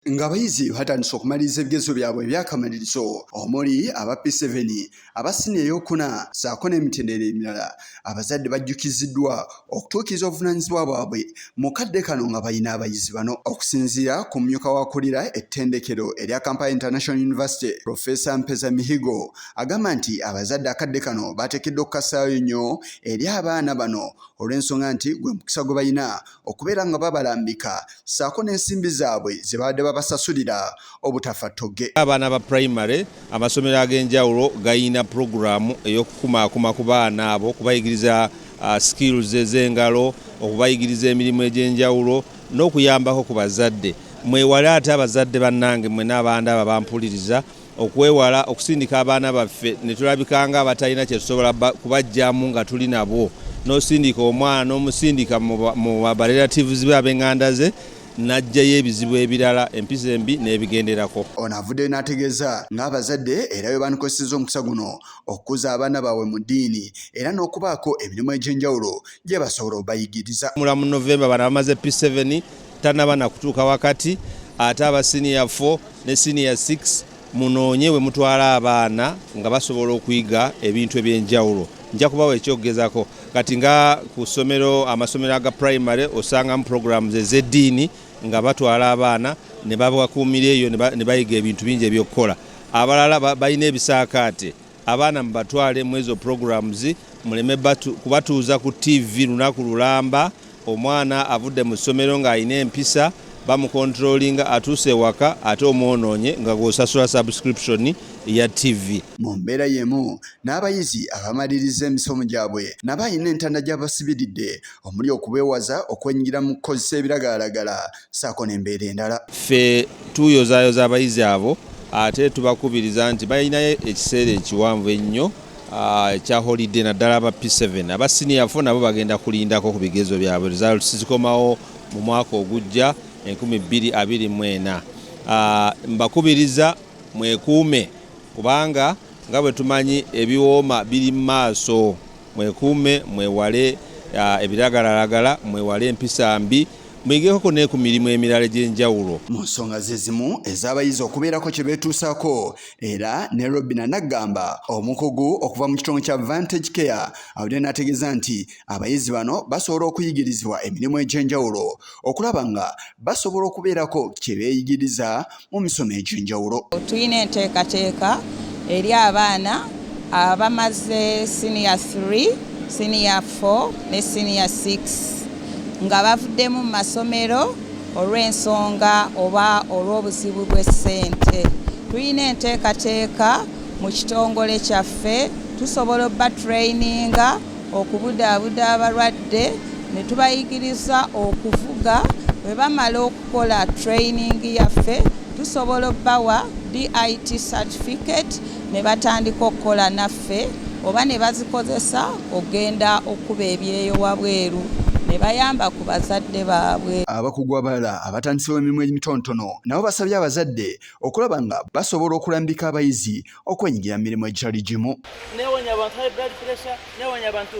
Ng'abayizi batandise okumaliriza ebigezo byabwe ebyakamalirizo omuli aba P7 abasiniya ey'okuna ssaako n'emitendera emirala abazadde bajjukiziddwa okutuukiriza obuvunaanyizibwa bwabwe mu kadde kano nga balina abayizi bano okusinziira ku mumyuka w'akulira ettendekero erya Kampala International University Professor Mpeza Mihigo agamba nti abazadde akadde kano bateekeddwa okukasaayo nnyo eri abaana bano olw'ensonga nti gwe mukisa gwe balina okubeera nga babalambika ssaako n'ensimbi zaabwe ze babadde basasulira obutafattoge. Abaana ba primary amasomero ag'enjawulo gayina programu ey'okukumaakuma ku baana abo okubayigiriza skills ez'engalo okubayigiriza emirimu egy'enjawulo n'okuyambako ku bazadde. Mwewale ate abazadde bannange mwe n'abaana abo bampuliriza okwewala okusindika abaana baffe ne tulabikanga abatalina kye tusobola kubajjamu nga tuli nabo n'osindika omwana n'omusindika mu barelatives be ab'enganda ze najjayo ebizibu ebirala empisa embi n'ebigenderako. Ono avuddeyo n'ategeeza ng'abazadde era bwe banikosezza omukisa guno okukuza abaana baabwe mu ddiini era n'okubaako emirimu egy'enjawulo gye basobola obayigiriza. Mu Novemba bano bamaze P7 tanaba na kutuuka wakati ate aba senior 4 ne senior 6 munoonye we mutwala abaana nga basobola okuyiga ebintu eby'enjawulo. Nja kubawa ekyogezako kati nga ku ssomero amasomero aga primary osangamu programs ez'eddiini nga batwala abaana ne babakuumira eyo ne bayiga ebintu bingi eby'okukola. Abalala balina ebisaakaate abaana mubatwale mu ezo programs muleme kubatuuza ku TV lunaku lulamba omwana avudde mu ssomero ng'alina empisa bamukontrolinga atuuse waka ate omwonoonye nga gw'osasula subscription ya TV. Mu mbeera y'emu n'abayizi abamaliriza emisomo gyabwe nabo alina entanda gy'abasibiridde omuli okubeewaza okwenyigira mu kukozesa ebiragalalagala ssaako n'embeera endala. Ffe tuyozaayoza abayizi abo ate tubakubiriza nti balinayo ekiseera ekiwanvu ennyo ekya holiday naddala aba P7 aba senior 4 nabo bagenda kulindako ku bigezo byabwe results zikomawo mu mwaka ogujja 2024. Mbakubiriza mwekuume kubanga nga bwe tumanyi ebiwooma biri mu maaso. Mwekuume mwewale ebiragalalagala mwewale empisa mbi mwigeko ne ku mirimu emirala egy'enjawulo. Mu nsonga zezimu ez'abayizi okubeerako kye beetuusaako era ne Robina n'agamba omukugu okuva mu kitongole kya Vantage Care awulira n'ategeeza nti abayizi bano basobola okuyigirizibwa emirimu egy'enjawulo okulaba nga basobola okubeerako kye beeyigiriza mu misomo egy'enjawulo. Tulina enteekateeka eri abaana abamaze senior 3, senior 4 ne senior 6 nga bavuddemu mu masomero olw'ensonga oba olw'obuzibu bw'essente. Tulina enteekateeka mu kitongole kyaffe tusobola obba traininga okubudaabuda abalwadde ne tubayigiriza okuvuga. Bwe bamala okukola training yaffe tusobola obbawa DIT certificate ne batandika okukola naffe oba ne bazikozesa okgenda okuba ebyeyo wabweru ne bayamba ku bazadde baabwe. Abakugu abalala abatandisiwa emirimu emitonotono nabo basabye abazadde okulaba nga basobola okulambika abayizi okwenyigira mu mirimu egitali gimu. Newonya abantu high blood pressure, newonya abantu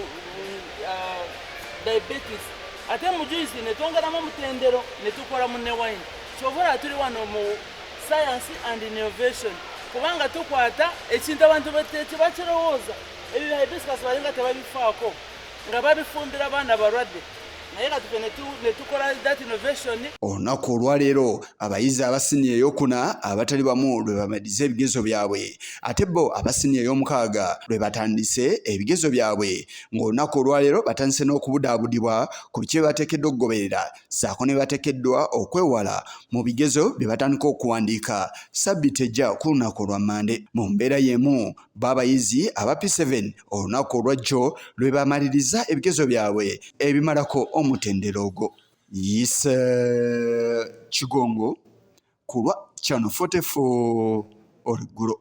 diabetes. Ate mu juice ne twongeramu omutendero ne tukola mu ne wine. Kyovula tuli wano mu science and innovation kubanga tukwata ekintu abantu bakirowooza ebyo hibiscus balinga tebabifaako nga babifumbira abaana balwadde. Olunaku olwaleero abayizi abasiniya ey'okuna abatali bamu lwe bamaliza ebigezo byabwe ate bo abasiniya ey'omukaaga lwe batandise ebigezo byabwe ng'olunaku olwaleero batandise n'okubudaabudibwa ku biki bye bateekeddwa okugoberera ssaako ne bateekeddwa okwewala mu bigezo bye batandika okuwandiika ssabbiiti ejja ku lunaku olwa Mande. Mu mbeera y'emu b'abayizi aba P7 olunaku olwajjo lwe bamaliriza ebigezo byabwe ebimalako omutendero ogwo. Yise Kigongo kulwa Channel 44 Oluggulo.